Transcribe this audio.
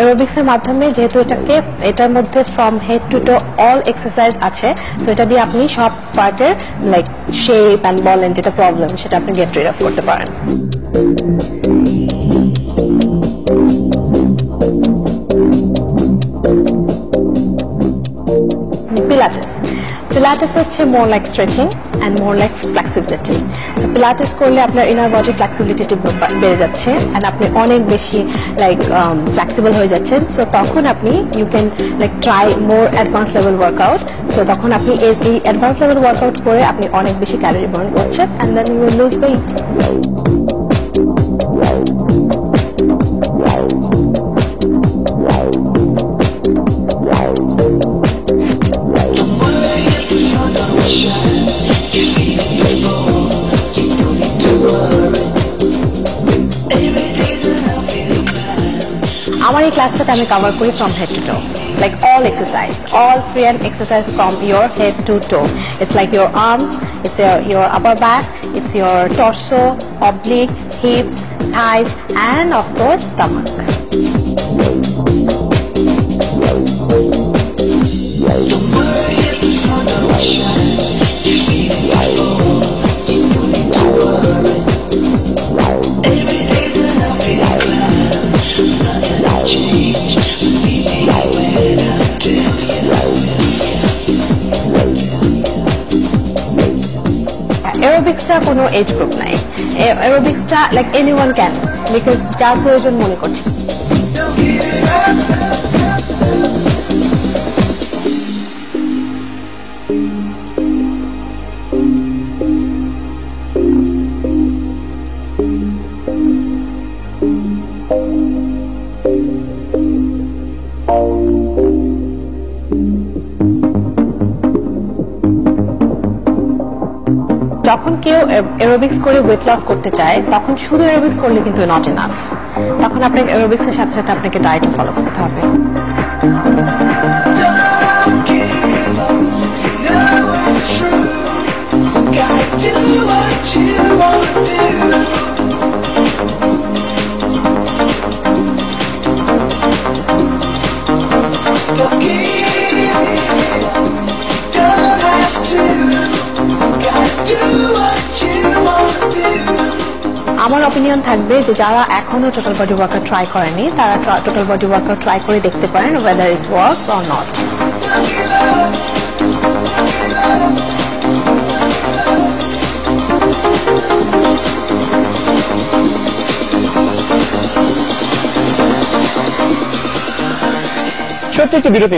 এরোবিক্স এর মাধ্যমে যেহেতু এটার মধ্যে from head to to all exercise আছে, সো এটা দিয়ে আপনি সব পার্টের লাইক শেপ এন্ড বলেন যেটা প্রবলেম সেটা আপনি গেট রিড অফ করতে পারেন। পিলাটেস হচ্ছে more like stretching and more like flexibility. So pilates করলে আপনার ইনার বডি ফ্লেক্সিবিলিটি বেড়ে যাচ্ছে এন্ড আপনি অনেক বেশি লাইক ফ্লেক্সিবল হয়ে যাচ্ছেন। সো তখন আপনি you can like try more advance level workout. So তখন আপনি এই অ্যাডভান্স লেভেল ওয়ার্কআউট করে আপনি অনেক বেশি ক্যালোরি বার্ন করছেন and then you will lose weight. আমার এই ক্লাসটাতে আমি কভার করি from head to toe, like all exercise, all free hand exercise from your head to toe. It's like your arms, it's your upper back, it's your torso, oblique, hips, thighs, and of course stomach. এরোবিক্সটা কোনো age group নাই, এরোবিক্সটা like anyone can, because যার প্রয়োজন মনে করছে। যখন কেউ এরোবিক্স করে weight loss করতে চায় তখন শুধু এরোবিক্স করলে কিন্তু নট এনাফ, তখন আপনাকে এরোবিক্স এর সাথে সাথে আপনাকে ডায়েট ফলো করতে হবে। আমার অপিনিয়ন থাকবে যে যারা এখনো টোটাল বডি ওয়ার্কআউট ট্রাই করেনি তারা টোটাল বডি ওয়ার্কআউট ট্রাই করে দেখতে পারেন, whether it works or not. ছোট্ট একটি বিরতি।